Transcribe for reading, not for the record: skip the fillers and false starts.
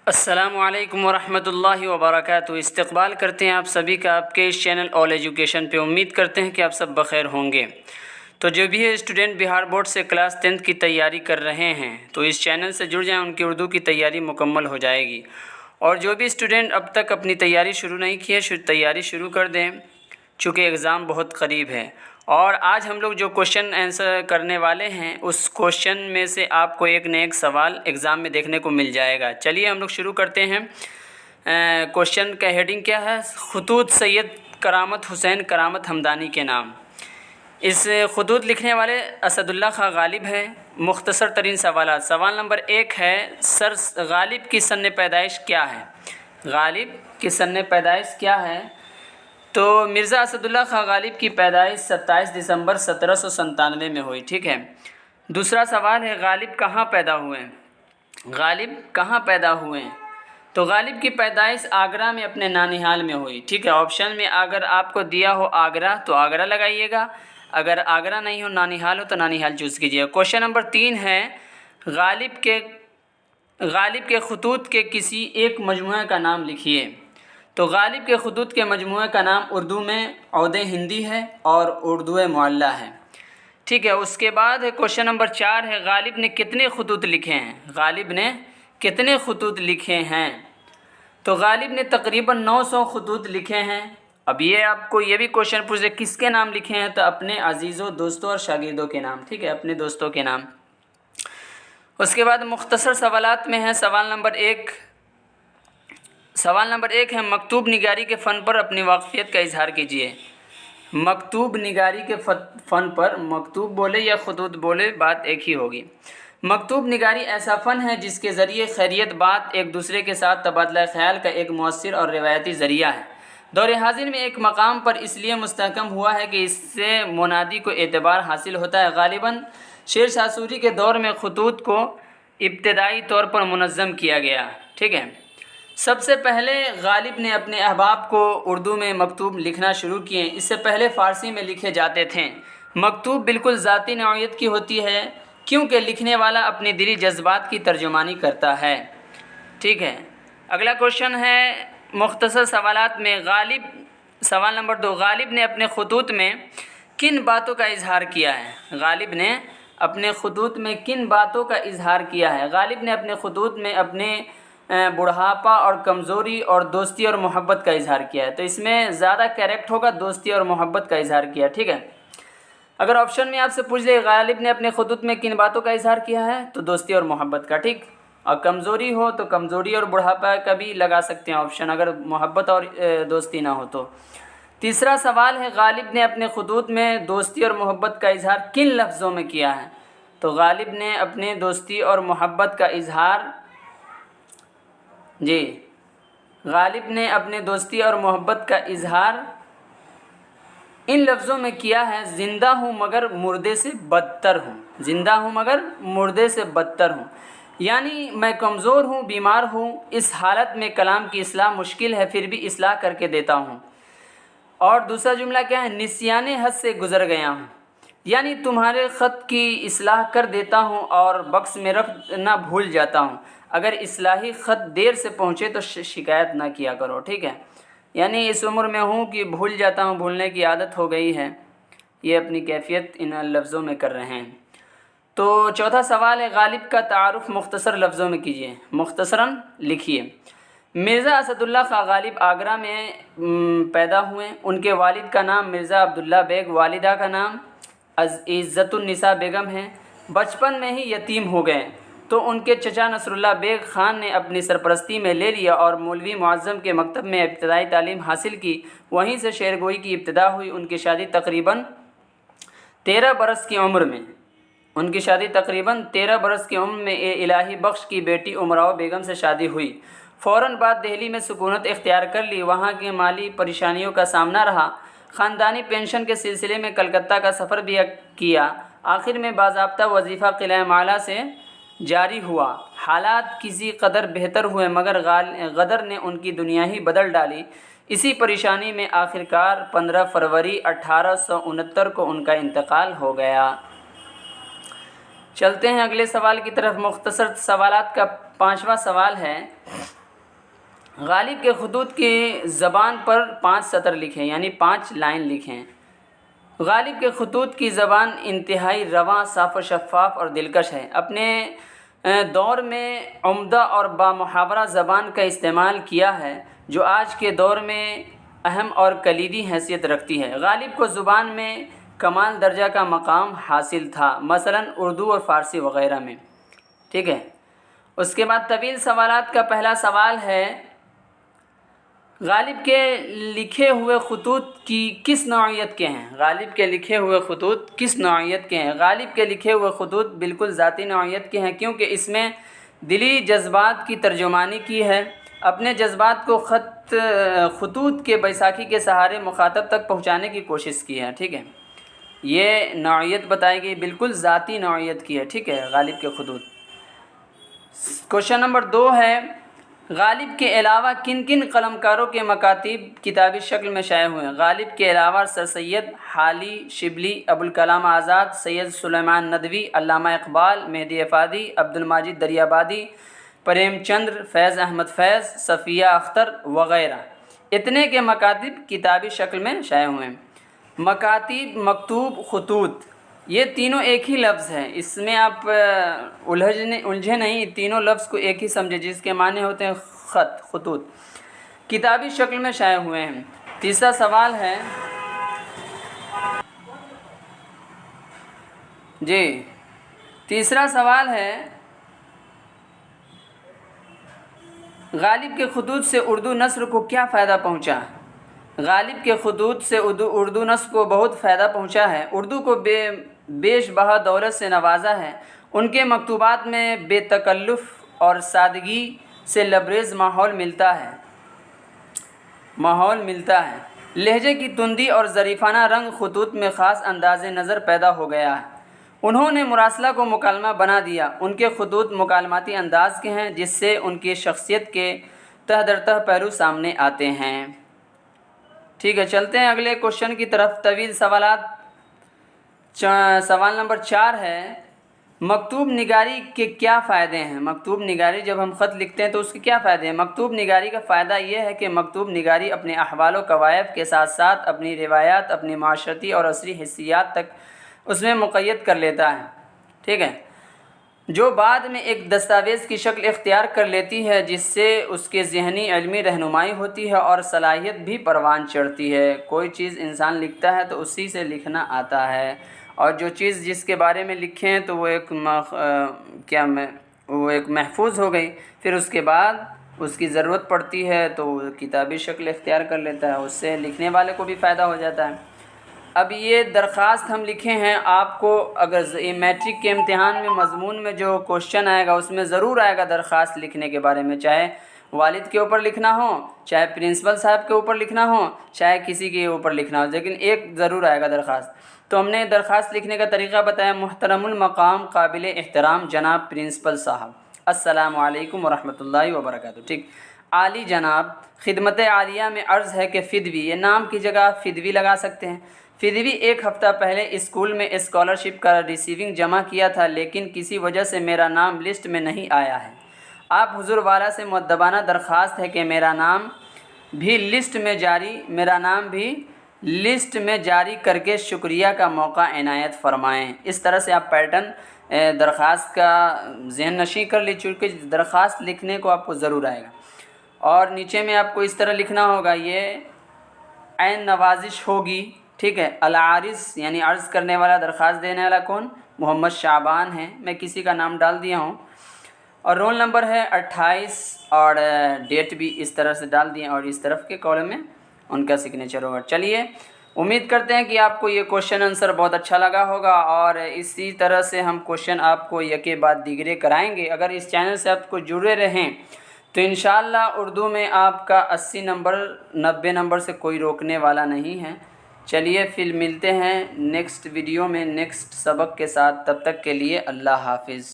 السلام علیکم ورحمۃ اللہ وبرکاتہ۔ استقبال کرتے ہیں آپ سبھی کا آپ کے اس چینل آل ایجوکیشن پہ۔ امید کرتے ہیں کہ آپ سب بخیر ہوں گے۔ تو جو بھی ہے اسٹوڈنٹ بہار بورڈ سے کلاس 10 کی تیاری کر رہے ہیں تو اس چینل سے جڑ جائیں، ان کی اردو کی تیاری مکمل ہو جائے گی۔ اور جو بھی اسٹوڈنٹ اب تک اپنی تیاری شروع نہیں کی ہے تیاری شروع کر دیں، چونکہ ایگزام بہت قریب ہے۔ اور آج ہم لوگ جو کوشچن آنسر کرنے والے ہیں اس کوشچن میں سے آپ کو ایک نہ ایک سوال ایگزام میں دیکھنے کو مل جائے گا۔ چلیے ہم لوگ شروع کرتے ہیں۔ کوشچن کا ہیڈنگ کیا ہے؟ خطوط سید کرامت حسین کرامت ہمدانی کے نام۔ اس خطوط لکھنے والے اسد اللہ خان غالب ہے۔ مختصر ترین سوالات۔ سوال نمبر 1 ہے، سر غالب کی سن پیدائش کیا ہے؟ غالب کی سن پیدائش کیا ہے؟ تو مرزا اسد اللہ خان غالب کی پیدائش 27 دسمبر 1797 میں ہوئی، ٹھیک ہے۔ دوسرا سوال ہے، غالب کہاں پیدا ہوئے؟ غالب کہاں پیدا ہوئے؟ تو غالب کی پیدائش آگرہ میں اپنے نانیہال میں ہوئی، ٹھیک ہے۔ آپشن میں اگر آپ کو دیا ہو آگرہ تو آگرہ لگائیے گا، اگر آگرہ نہیں ہو نانیہال ہو تو نانیہال چوز کیجیے گا۔ کوشچن نمبر 3 ہے، غالب کے خطوط کے کسی ایک مجموعہ کا نام لکھیے۔ تو غالب کے خطوط کے مجموعہ کا نام اردو میں عود ہندی ہے اور اردو معلیٰ ہے، ٹھیک ہے۔ اس کے بعد کوشچن نمبر 4 ہے، غالب نے کتنے خطوط لکھے ہیں؟ غالب نے کتنے خطوط لکھے ہیں؟ تو غالب نے تقریباً 900 خطوط لکھے ہیں۔ اب یہ آپ کو یہ بھی کوشچن پوچھ رہے کس کے نام لکھے ہیں، تو اپنے عزیزوں، دوستوں اور شاگردوں کے نام، ٹھیک ہے، اپنے دوستوں کے نام۔ اس کے بعد مختصر سوالات میں ہے سوال نمبر 1 ہے، مکتوب نگاری کے فن پر اپنی واقفیت کا اظہار کیجیے۔ مکتوب نگاری کے فن پر، مکتوب بولے یا خطوط بولے بات ایک ہی ہوگی۔ مکتوب نگاری ایسا فن ہے جس کے ذریعے خیریت بات ایک دوسرے کے ساتھ تبادلہ خیال کا ایک مؤثر اور روایتی ذریعہ ہے۔ دور حاضر میں ایک مقام پر اس لیے مستحکم ہوا ہے کہ اس سے منادی کو اعتبار حاصل ہوتا ہے۔ غالباً شیر شاہ سوری کے دور میں خطوط کو ابتدائی طور پر منظم کیا گیا، ٹھیک ہے۔ سب سے پہلے غالب نے اپنے احباب کو اردو میں مکتوب لکھنا شروع کیے، اس سے پہلے فارسی میں لکھے جاتے تھے۔ مکتوب بالکل ذاتی نوعیت کی ہوتی ہے کیونکہ لکھنے والا اپنی دلی جذبات کی ترجمانی کرتا ہے، ٹھیک ہے۔ اگلا کوشچن ہے مختصر سوالات میں، سوال نمبر 2، غالب نے اپنے خطوط میں کن باتوں کا اظہار کیا ہے؟ غالب نے اپنے خطوط میں کن باتوں کا اظہار کیا ہے؟ غالب نے اپنے خطوط میں اپنے بڑھاپا اور کمزوری اور دوستی اور محبت کا اظہار کیا ہے، تو اس میں زیادہ کریکٹ ہوگا دوستی اور محبت کا اظہار کیا، ٹھیک ہے۔ اگر آپشن میں آپ سے پوچھ لے غالب نے اپنے خطوط میں کن باتوں کا اظہار کیا ہے تو دوستی اور محبت کا، ٹھیک۔ اور کمزوری ہو تو کمزوری اور بڑھاپا کا بھی لگا سکتے ہیں آپشن، اگر محبت اور دوستی نہ ہو تو۔ تیسرا سوال ہے، غالب نے اپنے خطوط میں دوستی اور محبت کا اظہار کن لفظوں میں کیا ہے؟ تو غالب نے اپنے دوستی اور محبت کا اظہار غالب نے اپنے دوستی اور محبت کا اظہار ان لفظوں میں کیا ہے، زندہ ہوں مگر مردے سے بدتر ہوں، زندہ ہوں مگر مردے سے بدتر ہوں، یعنی میں کمزور ہوں، بیمار ہوں، اس حالت میں کلام کی اصلاح مشکل ہے پھر بھی اصلاح کر کے دیتا ہوں۔ اور دوسرا جملہ کیا ہے، نسیان حد سے گزر گیا ہوں، یعنی تمہارے خط کی اصلاح کر دیتا ہوں اور بکس میں رکھ نہ بھول جاتا ہوں، اگر اصلاحی خط دیر سے پہنچے تو شکایت نہ کیا کرو، ٹھیک ہے۔ یعنی اس عمر میں ہوں کہ بھول جاتا ہوں، بھولنے کی عادت ہو گئی ہے، یہ اپنی کیفیت ان لفظوں میں کر رہے ہیں۔ تو چوتھا سوال ہے، غالب کا تعارف مختصر لفظوں میں کیجیے، مختصراً لکھیے۔ مرزا اسد اللہ خان غالب آگرہ میں پیدا ہوئے، ان کے والد کا نام مرزا عبداللہ بیگ، والدہ کا نام عزت النساء بیگم ہے۔ بچپن میں ہی یتیم ہو گئے تو ان کے چچا نصر اللہ بیگ خان نے اپنی سرپرستی میں لے لیا اور مولوی معظم کے مکتب میں ابتدائی تعلیم حاصل کی، وہیں سے شعر گوئی کی ابتدا ہوئی۔ ان کی شادی تقریباً 13 برس کی عمر میں الہی بخش کی بیٹی امراؤ بیگم سے شادی ہوئی۔ فوراً بعد دہلی میں سکونت اختیار کر لی، وہاں کی مالی پریشانیوں کا سامنا رہا، خاندانی پینشن کے سلسلے میں کلکتہ کا سفر بھی کیا، آخر میں باضابطہ وظیفہ قلعہ معلیٰ سے جاری ہوا۔ حالات کسی قدر بہتر ہوئے مگر غدر نے ان کی دنیا ہی بدل ڈالی۔ اسی پریشانی میں آخرکار 15 فروری 1869 کو ان کا انتقال ہو گیا۔ چلتے ہیں اگلے سوال کی طرف۔ مختصر سوالات کا 5واں سوال ہے، غالب کے خطوط کی زبان پر 5 سطر لکھیں، یعنی 5 لائن لکھیں۔ غالب کے خطوط کی زبان انتہائی رواں، صاف و شفاف اور دلکش ہے۔ اپنے دور میں عمدہ اور بامحاورہ زبان کا استعمال کیا ہے، جو آج کے دور میں اہم اور کلیدی حیثیت رکھتی ہے۔ غالب کو زبان میں کمال درجہ کا مقام حاصل تھا، مثلاً اردو اور فارسی وغیرہ میں۔ ٹھیک ہے، اس کے بعد طویل سوالات کا پہلا سوال ہے، غالب کے لکھے ہوئے خطوط کی کس نوعیت کے ہیں؟ غالب کے لکھے ہوئے خطوط کس نوعیت کے ہیں؟ غالب کے لکھے ہوئے خطوط بالکل ذاتی نوعیت کے ہیں، کیونکہ اس میں دلی جذبات کی ترجمانی کی ہے۔ اپنے جذبات کو خطوط کے بیساکھی کے سہارے مخاطب تک پہنچانے کی کوشش کی ہے۔ ٹھیک ہے، یہ نوعیت بتائی گئی، بالکل ذاتی نوعیت کی ہے۔ ٹھیک ہے، غالب کے خطوط۔ کوشچن نمبر 2 ہے، غالب کے علاوہ کن کن قلمکاروں کے مکاتیب کتابی شکل میں شائع ہوئے ہیں؟ غالب کے علاوہ سر سید حالی شبلی، ابوالکلام آزاد، سید سلیمان ندوی، علامہ اقبال، مہدی افادی، عبدالمجید دریابادی، پریم چندر، فیض احمد فیض، صفیہ اختر وغیرہ، اتنے کے مکاتیب کتابی شکل میں شائع ہوئے ہیں۔ مکاتیب، مکتوب، خطوط، یہ تینوں ایک ہی لفظ ہے، اس میں آپ الجھے نہیں، تینوں لفظ کو ایک ہی سمجھے، جس کے معنی ہوتے ہیں خط، خطوط، کتابی شکل میں شائع ہوئے ہیں۔ تیسرا سوال ہے، تیسرا سوال ہے، غالب کے خطوط سے اردو نثر کو کیا فائدہ پہنچا؟ غالب کے خطوط سے اردو نثر کو بہت فائدہ پہنچا ہے، اردو کو بیش بہا دولت سے نوازا ہے۔ ان کے مکتوبات میں بے تکلف اور سادگی سے لبریز ماحول ملتا ہے۔ لہجے کی تندی اور ظریفانہ رنگ خطوط میں خاص انداز نظر پیدا ہو گیا ہے۔ انہوں نے مراسلہ کو مکالمہ بنا دیا۔ ان کے خطوط مکالماتی انداز کے ہیں، جس سے ان کی شخصیت کے تہ در تہ پہلو سامنے آتے ہیں۔ ٹھیک ہے، چلتے ہیں اگلے کوشچن کی طرف، طویل سوالات۔ سوال نمبر 4 ہے، مکتوب نگاری کے کیا فائدے ہیں؟ مکتوب نگاری، جب ہم خط لکھتے ہیں تو اس کے کیا فائدے ہیں؟ مکتوب نگاری کا فائدہ یہ ہے کہ مکتوب نگاری اپنے احوال و کوائف کے ساتھ ساتھ اپنی روایات، اپنی معاشرتی اور عصری حیثیات تک اس میں مقید کر لیتا ہے۔ ٹھیک ہے، جو بعد میں ایک دستاویز کی شکل اختیار کر لیتی ہے، جس سے اس کے ذہنی علمی رہنمائی ہوتی ہے اور صلاحیت بھی پروان چڑھتی ہے۔ کوئی چیز انسان لکھتا ہے تو اسی سے لکھنا آتا ہے، اور جو چیز جس کے بارے میں لکھیں تو وہ ایک محفوظ ہو گئی، پھر اس کے بعد اس کی ضرورت پڑتی ہے تو وہ کتابی شکل اختیار کر لیتا ہے، اس سے لکھنے والے کو بھی فائدہ ہو جاتا ہے۔ اب یہ درخواست ہم لکھے ہیں، آپ کو اگر میٹرک کے امتحان میں مضمون میں جو کوشچن آئے گا اس میں ضرور آئے گا درخواست لکھنے کے بارے میں، چاہے والد کے اوپر لکھنا ہو، چاہے پرنسپل صاحب کے اوپر لکھنا ہو، چاہے کسی کے اوپر لکھنا ہو، لیکن ایک ضرور آئے گا درخواست۔ تو ہم نے درخواست لکھنے کا طریقہ بتایا، محترم المقام قابل احترام جناب پرنسپل صاحب، السلام علیکم ورحمۃ اللہ وبرکاتہ۔ ٹھیک، عالی جناب، خدمت عالیہ میں عرض ہے کہ فدوی، یہ نام کی جگہ فدوی لگا سکتے ہیں۔ فدوی ایک ہفتہ پہلے اسکول میں اسکالرشپ کا ریسیونگ جمع کیا تھا، لیکن کسی وجہ سے میرا نام لسٹ میں نہیں آیا ہے۔ آپ حضور والا سے مؤدبانہ درخواست ہے کہ میرا نام بھی لسٹ میں جاری کر کے شکریہ کا موقع عنایت فرمائیں۔ اس طرح سے آپ پیٹرن درخواست کا ذہن نشیں کر لی، چونکہ درخواست لکھنے کو آپ کو ضرور آئے گا۔ اور نیچے میں آپ کو اس طرح لکھنا ہوگا، یہ عین نوازش ہوگی۔ ٹھیک ہے، العارض یعنی عرض کرنے والا، درخواست دینے والا کون؟ محمد شعبان ہے، میں کسی کا نام ڈال دیا ہوں، اور رول نمبر ہے 28 اور ڈیٹ بھی اس طرح سے ڈال دیے، اور اس طرف کے کالم میں ان کا سگنیچر ہوگا۔ چلیے، امید کرتے ہیں کہ آپ کو یہ کوشچن آنسر بہت اچھا لگا ہوگا، اور اسی طرح سے ہم کوشچن آپ کو یکے بعد دیگرے کرائیں گے۔ اگر اس چینل سے آپ کو جڑے رہیں تو انشاءاللہ اردو میں آپ کا 80 نمبر 90 نمبر سے کوئی روکنے والا نہیں ہے۔ چلیے پھر ملتے ہیں نیکسٹ ویڈیو میں نیکسٹ سبق کے ساتھ، تب تک کے لیے اللہ حافظ۔